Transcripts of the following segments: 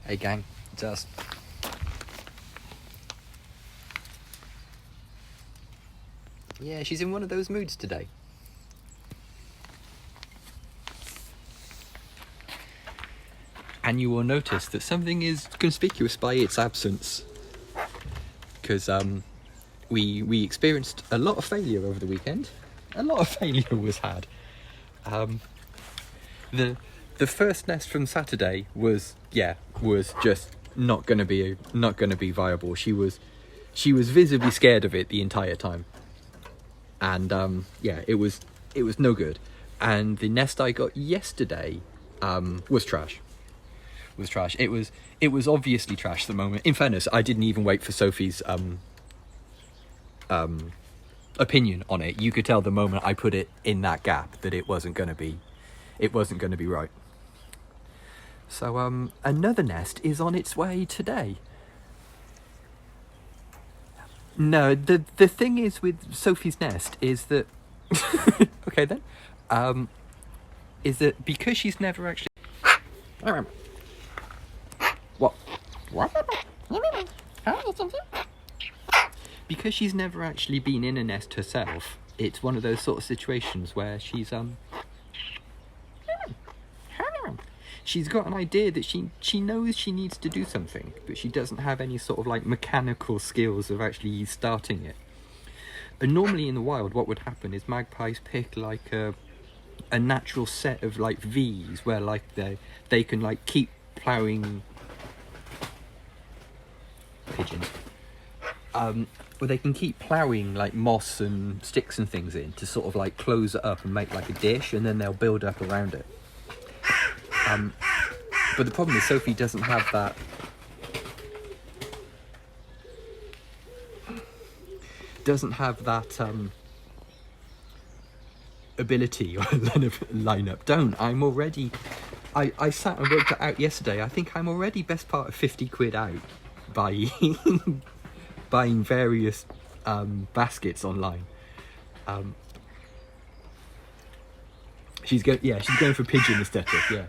Hey gang, it's us. Yeah, she's in one of those moods today. And you will notice that something is conspicuous by its absence. Because we experienced a lot of failure over the weekend. A lot of failure was had. The first nest from Saturday was just not gonna be viable. She was visibly scared of it the entire time. And it was no good. And the nest I got yesterday was trash. It was obviously trash at the moment. In fairness, I didn't even wait for Sophie's opinion on it. You could tell the moment I put it in that gap that it wasn't going to be right. So another nest is on its way today. No, the thing is with Sophie's nest is that okay then, is that because she's never actually because she's never actually been in a nest herself, it's one of those sort of situations where she's got an idea that she knows she needs to do something, but she doesn't have any sort of like mechanical skills of actually starting it. And normally in the wild, what would happen is magpies pick like a natural set of like V's where like they can like keep ploughing pigeons. Where they can keep ploughing like moss and sticks and things in to sort of like close it up and make like a dish, and then they'll build up around it. But the problem is Sophie doesn't have that. Ability or lineup. I sat and worked it out yesterday. I think I'm already best part of 50 quid out by buying various baskets online. She's going for pigeon aesthetic.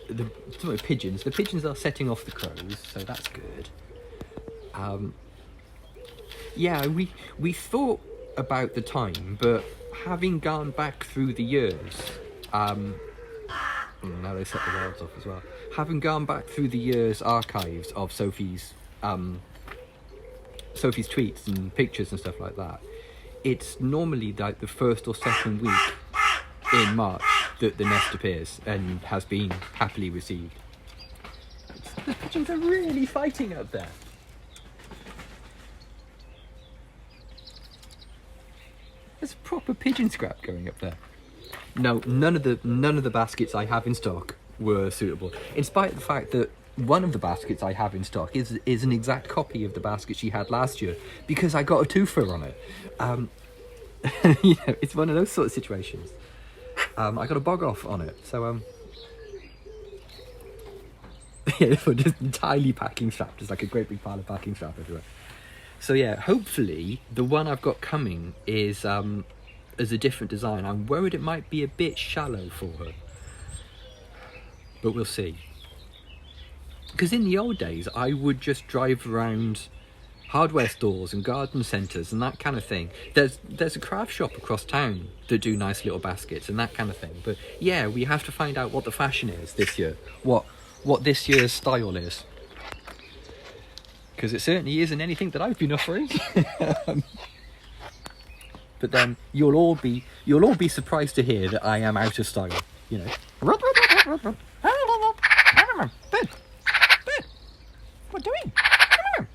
The pigeons are setting off the crows, so that's good. We thought about the time, but having gone back through the years, now they set the wilds off as well. Having gone back through the years archives of Sophie's tweets and pictures and stuff like that, it's normally like the first or second week in March that the nest appears and has been happily received. The pigeons are really fighting up there. There's proper pigeon scrap going up there. No, none of the baskets I have in stock were suitable, in spite of the fact that one of the baskets I have in stock is an exact copy of the basket she had last year, because I got a twofer on it. It's one of those sort of situations. I got a bog off on it, so just entirely packing strap, just like a great big pile of packing strap everywhere. So yeah, hopefully the one I've got coming is a different design. I'm worried it might be a bit shallow for her, but we'll see. Because in the old days, I would just drive around hardware stores and garden centres and that kind of thing. There's a craft shop across town that do nice little baskets and that kind of thing. But yeah, we have to find out what the fashion is this year, what this year's style is. Because it certainly isn't anything that I've been offering. But then you'll all be surprised to hear that I am out of style. You know. Bird, what doing? Bird.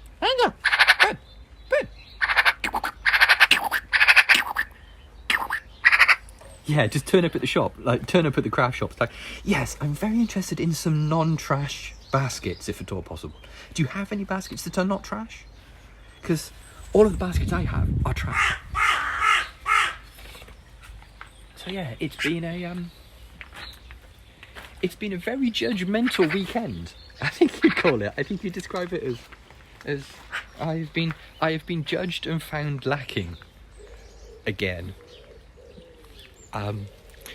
Yeah, just turn up at the shop, like turn up at the craft shop. It's like, yes, I'm very interested in some non-trash baskets, if at all possible. Do you have any baskets that are not trash? Because all of the baskets I have are trash. So yeah, it's been a very judgmental weekend. I think you'd call it. I think you'd describe it as I have been judged and found lacking again.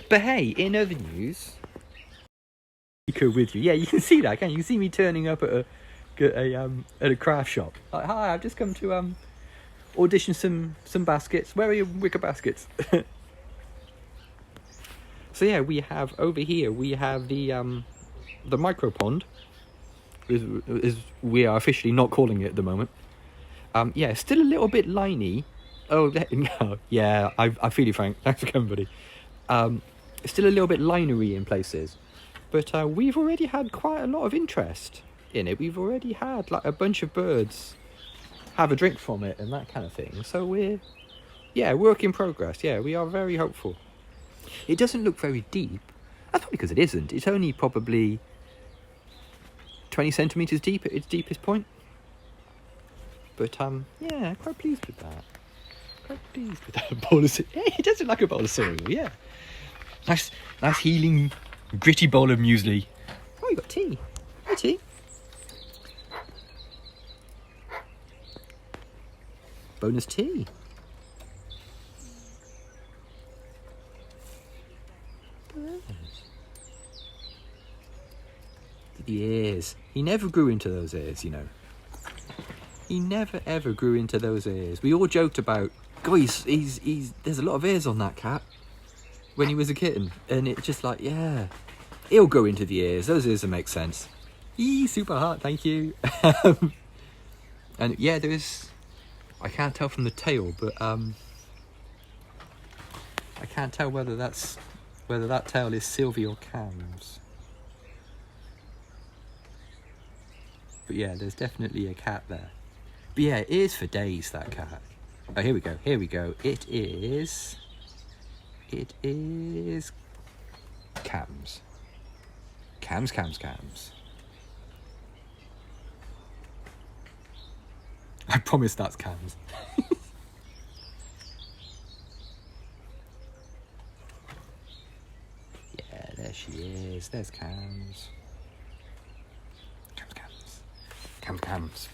But hey, in other news, with you. Yeah, you can see that, can you? You can see me turning up at a craft shop. Like, hi, I've just come to audition some baskets. Where are your wicker baskets? So yeah, we have over here, we have the micro pond, is we are officially not calling it at the moment. Yeah, still a little bit liney. Oh, no, yeah, I feel you, Frank. Thanks for coming, buddy. Still a little bit linery in places, but we've already had quite a lot of interest in it. We've already had like a bunch of birds have a drink from it and that kind of thing. So we're, yeah, work in progress. Yeah, we are very hopeful. It doesn't look very deep. That's probably because it isn't. It's only probably 20 centimeters deep at its deepest point. But yeah, quite pleased with that. Quite pleased with that bowl of cereal. Yeah, it does look like a bowl of cereal. Yeah, nice healing, gritty bowl of muesli. Oh, you got tea. Hi, tea. Bonus tea. The ears. He never grew into those ears, you know. He never ever grew into those ears. We all joked about, God, he's there's a lot of ears on that cat when he was a kitten, and it's just like, yeah, he'll grow into the ears. Those ears will make sense. Super hot, thank you. And yeah, there is. I can't tell from the tail, but I can't tell whether that tail is Sylvie or Cam's. But yeah, there's definitely a cat there. But yeah, it is for days, that cat. Oh, here we go. Here we go. It is Cam's. Cam's. I promise that's Cam's. Yeah, there she is. There's Cam's. Cam's.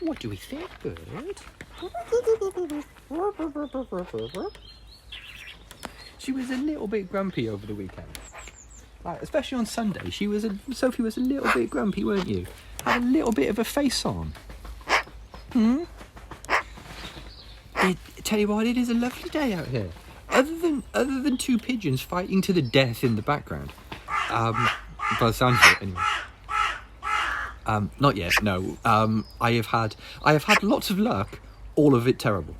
What do we think, bird? She was a little bit grumpy over the weekend. Like, especially on Sunday. Sophie was a little bit grumpy, weren't you? Had a little bit of a face on. Tell you what, it is a lovely day out here. Other than two pigeons fighting to the death in the background. By the sound of it, anyway. Not yet, no. I have had lots of luck, all of it terrible.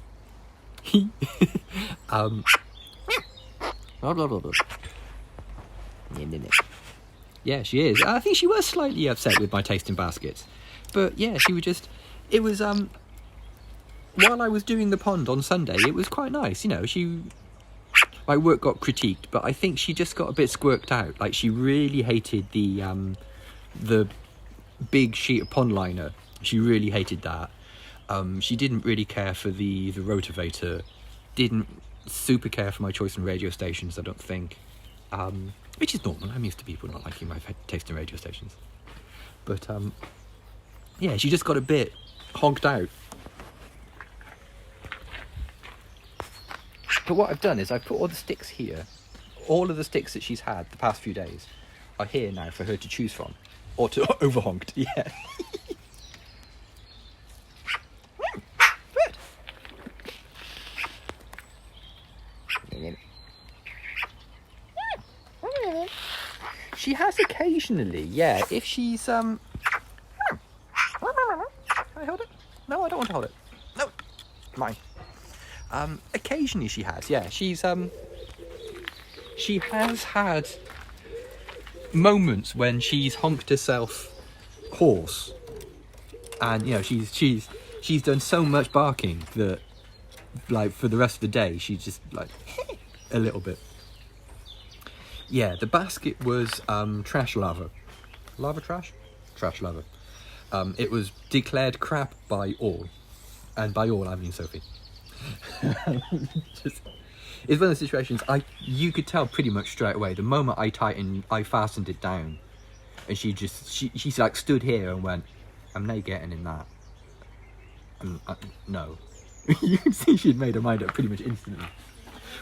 Yeah, she is. I think she was slightly upset with my taste in baskets. But yeah, it was, while I was doing the pond on Sunday, it was quite nice, you know. My work got critiqued, but I think she just got a bit squirked out. Like, she really hated the big sheet of pond liner. She really hated that. She didn't really care for the rotivator. Didn't super care for my choice in radio stations, I don't think. Which is normal. I'm used to people not liking my taste in radio stations. But yeah, she just got a bit honked out. But what I've done is I've put all the sticks here. All of the sticks that she's had the past few days are here now for her to choose from. Or to overhonked, yeah. She has occasionally, yeah, if she's Can I hold it? No, I don't want to hold it. No, mine. Occasionally she has, yeah. She has had moments when she's honked herself hoarse, and you know she's done so much barking that, like, for the rest of the day she's just like a little bit. Yeah, the basket was trash lava trash lava. It was declared crap by all, and by all I mean Sophie. It's one of the situations you could tell pretty much straight away. The moment I fastened it down, and she like stood here and went, "I'm not getting in that." No. You can see she'd made her mind up pretty much instantly.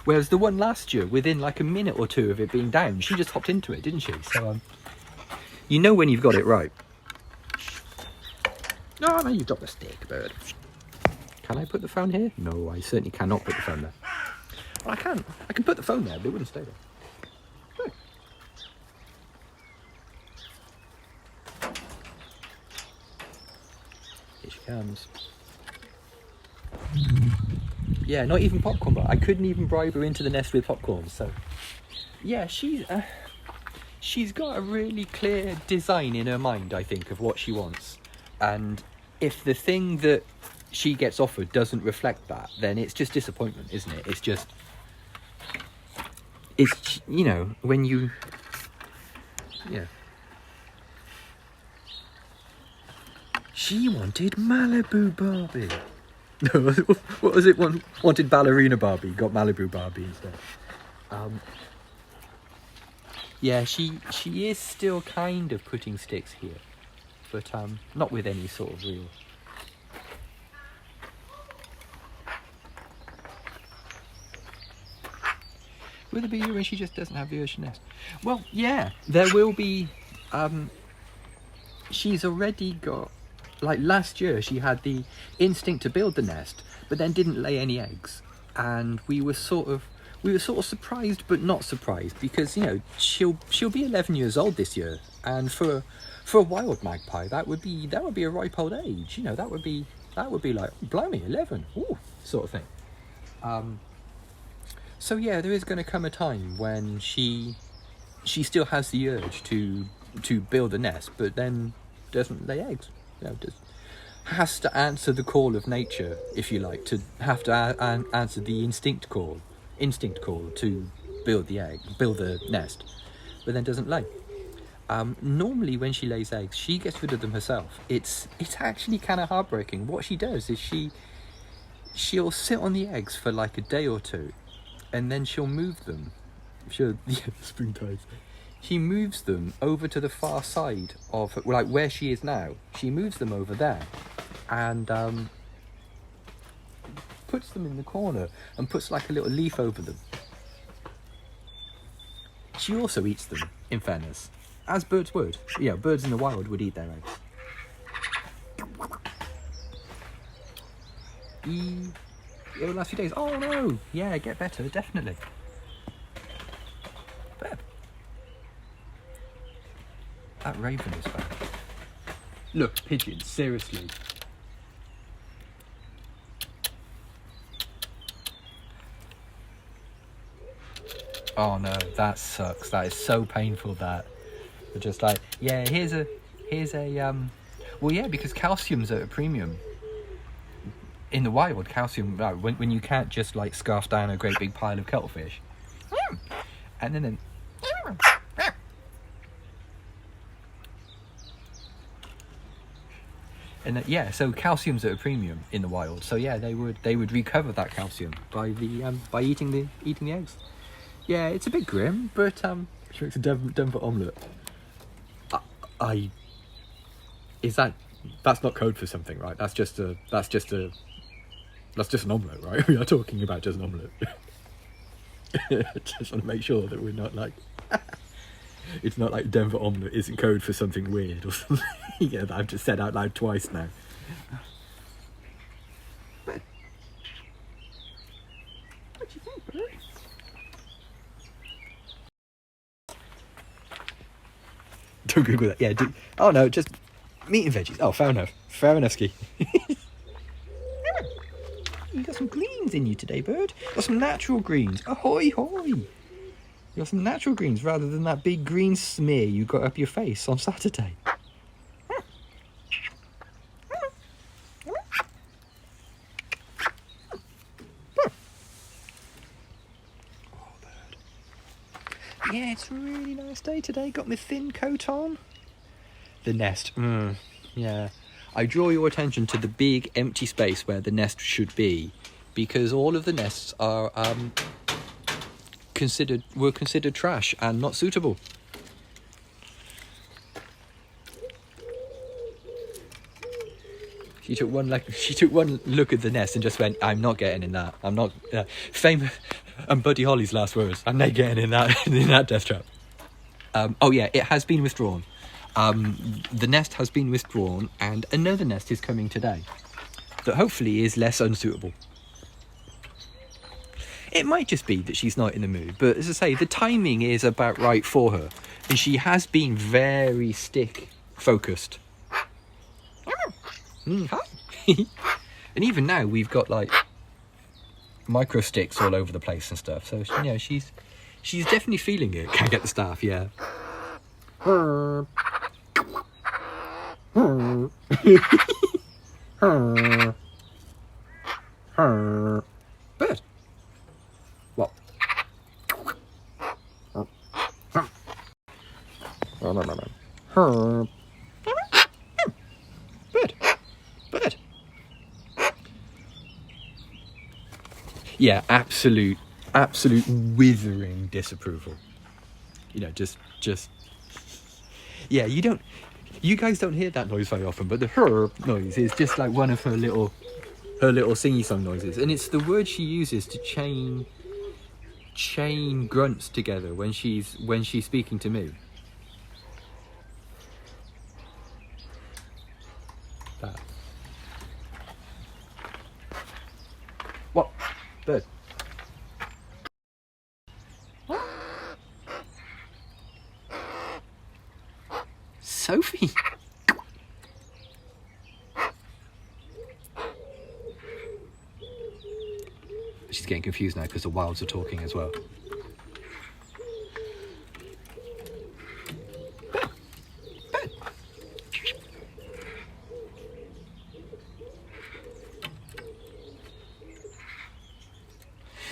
Whereas the one last year, within like a minute or two of it being down, she just hopped into it, didn't she? So You know when you've got it right. No, no, you dropped the stick, bird. Can I put the phone here? No, I certainly cannot put the phone there. Well, I can. I can put the phone there, but it wouldn't stay there. Good. Here she comes. Yeah, not even popcorn, but I couldn't even bribe her into the nest with popcorn, so... Yeah, she's got a really clear design in her mind, I think, of what she wants. And if the thing that she gets offered doesn't reflect that, then it's just disappointment, isn't it? It's just... It's, you know, when you... Yeah. She wanted Malibu Barbie. No, what was it? Wanted ballerina Barbie, got Malibu Barbie instead. Yeah, she is still kind of putting sticks here, but not with any sort of real... Will there be a year when she just doesn't have the urge to nest? Well, yeah, there will be. She's already got... Like last year, she had the instinct to build the nest, but then didn't lay any eggs, and we were sort of surprised, but not surprised, because, you know, she'll be 11 years old this year, and for a wild magpie, that would be a ripe old age. You know, that would be like, blimey, 11, ooh, sort of thing. So yeah, there is going to come a time when she still has the urge to build a nest, but then doesn't lay eggs. You know, just has to answer the call of nature, if you like, to have to answer the instinct call to build the nest, but then doesn't lay. Normally when she lays eggs, she gets rid of them herself. It's actually kind of heartbreaking. What she does is she'll sit on the eggs for like a day or two, and then she'll move them. Spring tides. She moves them over to the far side of, like, where she is now. She moves them over there, and puts them in the corner and puts like a little leaf over them. She also eats them, in fairness, as birds would. Yeah, birds in the wild would eat their eggs. The last few days. Oh no! Yeah, get better, definitely. Beb. That raven is back. Look, pigeon, seriously. Oh no, that sucks. That is so painful, that. But just like, yeah, here's a well, yeah, because calcium's at a premium. In the wild, calcium, when you can't just like scarf down a great big pile of cuttlefish. And then and yeah, so calcium's at a premium in the wild. So yeah, they would recover that calcium by eating the eggs. Yeah, it's a bit grim, but she makes a Denver omelette. That's not code for something, right? That's just an omelette, right? We are talking about just an omelette. Just want to make sure that we're not like it's not like Denver omelette isn't code for something weird or something. Yeah, that I've just said out loud twice now. What do you think, Bert? Don't Google that. Yeah. Oh no, just meat and veggies. Oh, fair enough. Fair enough, Ski. You got some greens in you today, bird. Got some natural greens. Ahoy, hoy! You got some natural greens rather than that big green smear you got up your face on Saturday. Yeah, it's a really nice day today. Got my thin coat on. The nest. Yeah. I draw your attention to the big empty space where the nest should be, because all of the nests are were considered trash and not suitable. She took one look at the nest and just went, "I'm not getting in that. I'm not." Famous and Buddy Holly's last words. "I'm not getting in that death trap." Oh yeah, it has been withdrawn. the nest has been withdrawn and another nest is coming today that hopefully is less unsuitable. It might just be that she's not in the mood, but as I say, the timing is about right for her, and she has been very stick focused. Hi. And even now we've got like micro sticks all over the place and stuff, so you know, she's definitely feeling it. Can't get the staff, yeah. Bird. What? Bird. Yeah, absolute withering disapproval. You know, just yeah, you guys don't hear that noise very often, but the her noise is just like one of her little singy song noises, and it's the word she uses to chain grunts together when she's speaking to me. That. What? Bird. What? Sophie. She's getting confused now because the wilds are talking as well.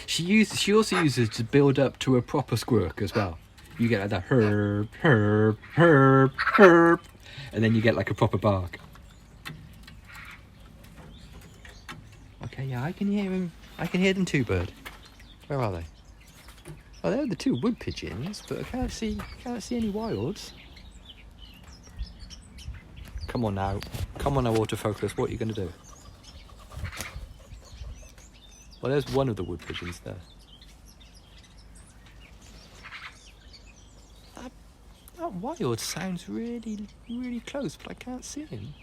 She also uses to build up to a proper squirk as well. You get like that herb, and then you get like a proper bark. Okay, yeah, I can hear him. I can hear them too, Bird. Where are they? Oh, they're the two wood pigeons, but I can't see any wilds. Come on now, autofocus. What are you going to do? Well, there's one of the wood pigeons there. That wild sounds really, really close, but I can't see him.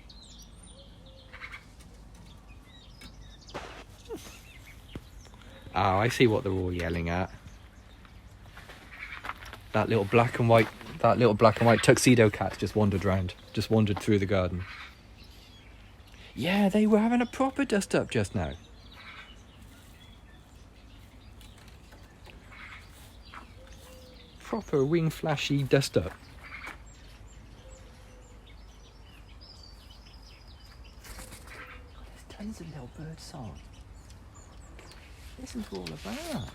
Oh, I see what they're all yelling at. That little black and white tuxedo cat just wandered through the garden. Yeah, they were having a proper dust up just now. Proper wing flashy dust up. There's tons of little bird song. Listen to all of that.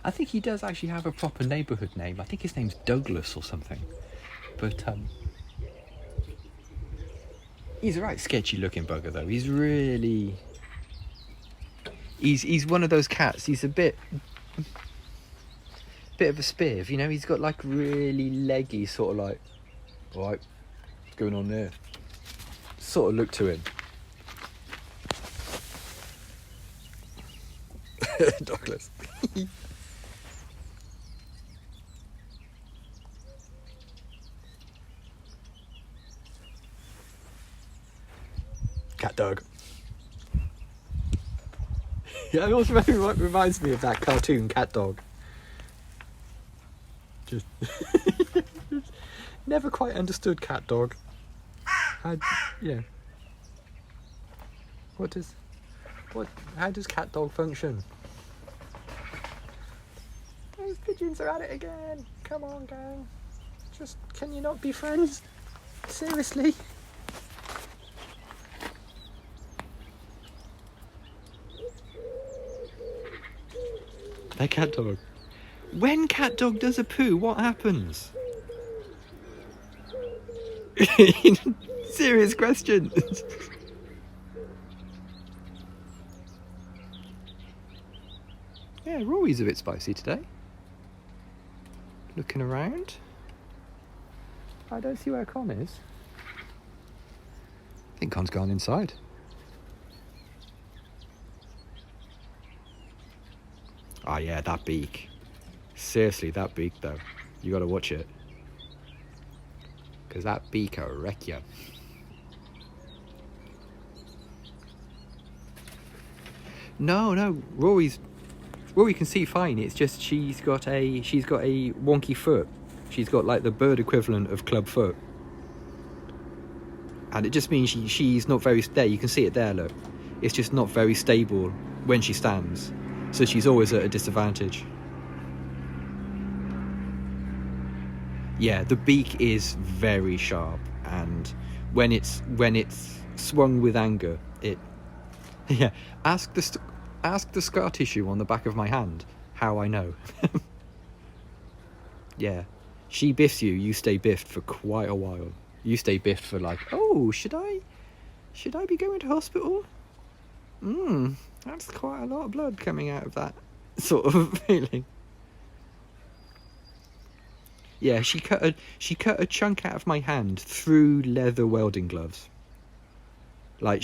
I think he does actually have a proper neighbourhood name. I think his name's Douglas or something. But he's a right sketchy looking bugger though. He's really... He's one of those cats. He's a bit of a spiv, you know. He's got like really leggy sort of like, right, what's going on there? Sort of look to him. Douglas. Cat dog. Yeah, it also reminds me of that cartoon Cat Dog. Just never quite understood Cat Dog. Yeah. How does Cat Dog function? Those pigeons are at it again. Come on, gang. Just, can you not be friends? Seriously? Hey, Cat Dog. When Cat Dog does a poo, what happens? Serious question. Yeah, Rory's a bit spicy today. Looking around. I don't see where Con is. I think Con's gone inside. Oh yeah, that beak. Seriously, that beak though. You gotta watch it. Because that beak will wreck you. No, Rory can see fine. It's just she's got a wonky foot. She's got like the bird equivalent of club foot. And it just means she's not very... There, you can see it there, look. It's just not very stable when she stands. So she's always at a disadvantage. Yeah, the beak is very sharp. And when it's swung with anger, it... Yeah, ask the scar tissue on the back of my hand how I know. Yeah, she biffs you, you stay biffed for quite a while. You stay biffed for like, oh, should I be going to hospital? That's quite a lot of blood coming out of that sort of feeling. Yeah, she cut a chunk out of my hand through leather welding gloves. Like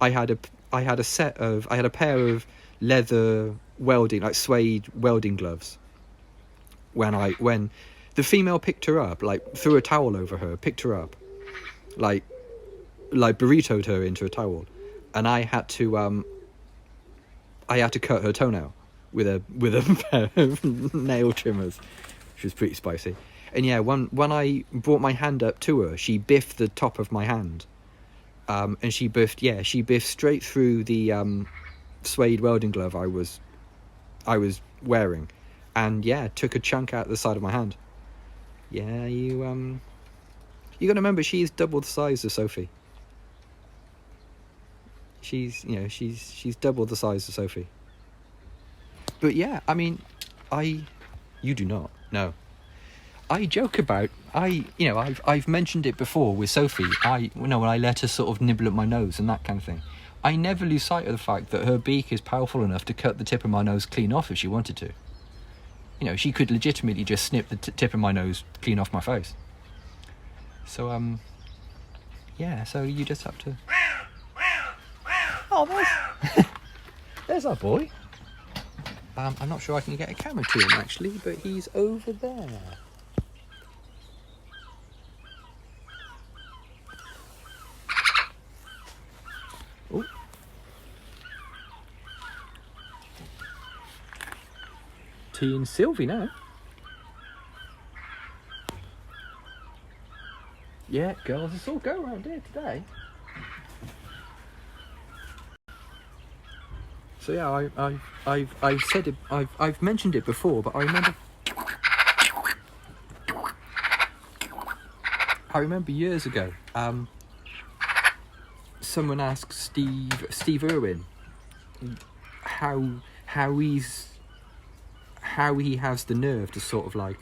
I had a pair of leather welding, like suede welding gloves. When the female picked her up, like threw a towel over her, picked her up, like burritoed her into a towel, and I had to cut her toenail with a pair of nail trimmers, which was pretty spicy. And yeah, when I brought my hand up to her, she biffed the top of my hand, and she biffed straight through the suede welding glove I was wearing, and yeah, took a chunk out the side of my hand. Yeah, you gotta remember, she's double the size of Sophie. She's double the size of Sophie. But yeah, I mean, you do not. No. I joke about, I've mentioned it before with Sophie. When I let her sort of nibble at my nose and that kind of thing. I never lose sight of the fact that her beak is powerful enough to cut the tip of my nose clean off if she wanted to. She could legitimately just snip the tip of my nose clean off my face. So, yeah, so you just have to... Oh, there's our boy. I'm not sure I can get a camera to him, actually, but he's over there. Oh. T and Sylvie now. Yeah, girls, it's all go around here today. So yeah, I've said it. I've mentioned it before, but I remember years ago. Someone asked Steve Irwin how he has the nerve to sort of like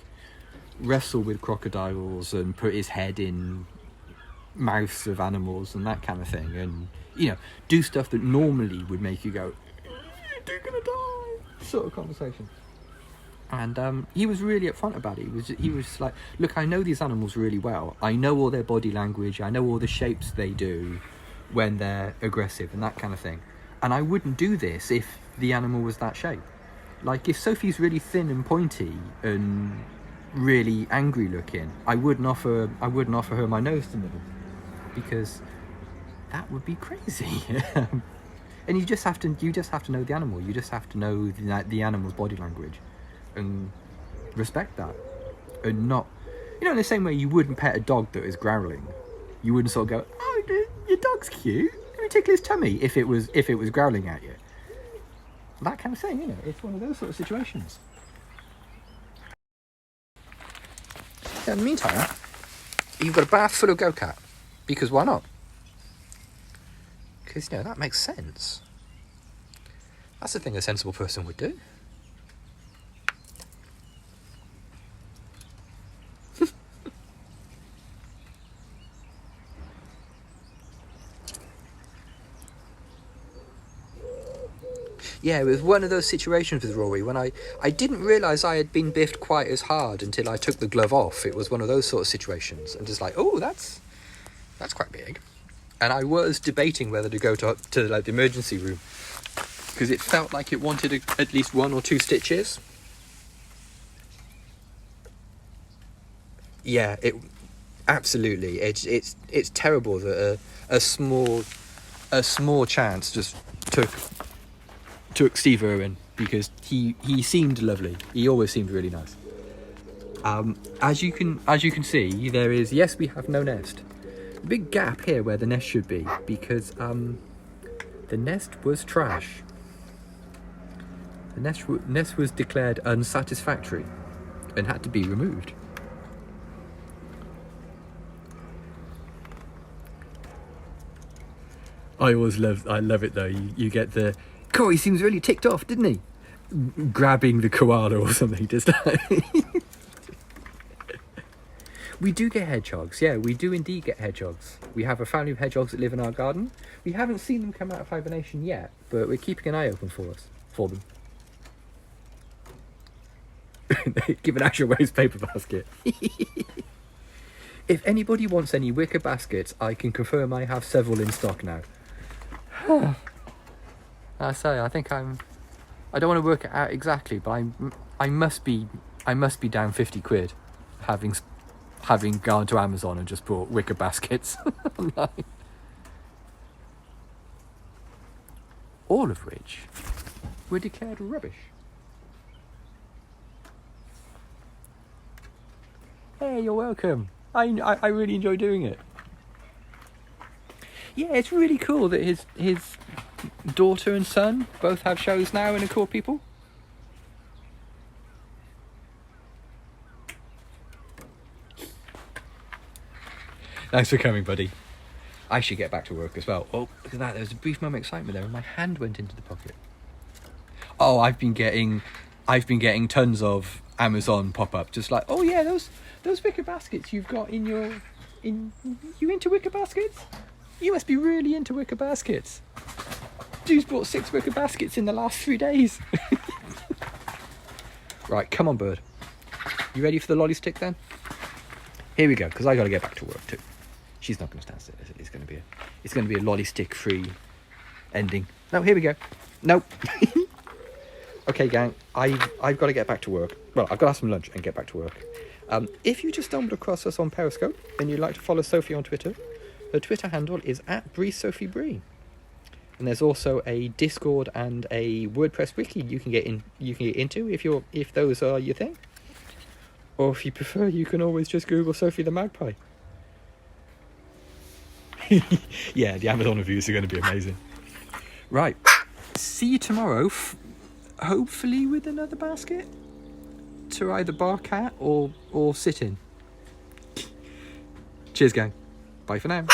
wrestle with crocodiles and put his head in mouths of animals and that kind of thing, and do stuff that normally would make you go, "You're gonna die," sort of conversation. And he was really upfront about it. He was like, "Look, I know these animals really well. I know all their body language. I know all the shapes they do when they're aggressive and that kind of thing. And I wouldn't do this if the animal was that shape. Like, if Sophie's really thin and pointy and really angry looking, I wouldn't offer her my nose to nibble, because that would be crazy." And you just have to know the animal. You just have to know the animal's body language and respect that, and not, in the same way you wouldn't pet a dog that is growling. You wouldn't sort of go, "Oh, your dog's cute, let me tickle his tummy," if it was growling at you. That kind of thing, it's one of those sort of situations. In the meantime, you've got a bath full of go-cat, because why not? Because, that makes sense. That's the thing a sensible person would do. Yeah, it was one of those situations with Rory when I didn't realise I had been biffed quite as hard until I took the glove off. It was one of those sort of situations, and just like, oh, that's quite big. And I was debating whether to go to like the emergency room, because it felt like it wanted at least 1 or 2 stitches. Yeah, it absolutely. It's terrible that a small chance just took Steve Irwin, because he seemed lovely. He always seemed really nice. As you can see, there is, yes, we have no nest. A big gap here where the nest should be, because the nest was trash. The nest was declared unsatisfactory and had to be removed. I love it though. You get the, Corey seems really ticked off, didn't he? Grabbing the koala or something, just like. We do get hedgehogs, yeah, we do indeed get hedgehogs. We have a family of hedgehogs that live in our garden. We haven't seen them come out of hibernation yet, but we're keeping an eye open for them. Give an actual waste paper basket. If anybody wants any wicker baskets, I can confirm I have several in stock now. I say, I don't want to work it out exactly, but I must be down 50 quid, having gone to Amazon and just bought wicker baskets online. All of which were declared rubbish. Hey, you're welcome. I really enjoy doing it. Yeah, it's really cool that his daughter and son both have shows now and are cool people. Thanks for coming, buddy. I should get back to work as well. Oh, look at that. There was a brief moment of excitement there and my hand went into the pocket. Oh, I've been getting tons of Amazon pop-up, just like, oh yeah, those wicker baskets you've got you into wicker baskets? You must be really into wicker baskets. Dude's bought 6 wicker baskets in the last 3 days. Right, come on, bird. You ready for the lolly stick then? Here we go, because I got to get back to work too. She's not going to stand still. It's going to be a lolly stick free ending. No, here we go. Nope. Okay, gang. I've got to get back to work. Well, I've got to have some lunch and get back to work. If you just stumbled across us on Periscope and you'd like to follow Sophie on Twitter, her Twitter handle is @BreeSophieBree. And there's also a Discord and a WordPress wiki you can get into if those are your thing. Or if you prefer, you can always just Google Sophie the Magpie. Yeah, the Amazon reviews are going to be amazing. Right, see you tomorrow, hopefully with another basket to either bark at or sit in. Cheers, gang. Bye for now.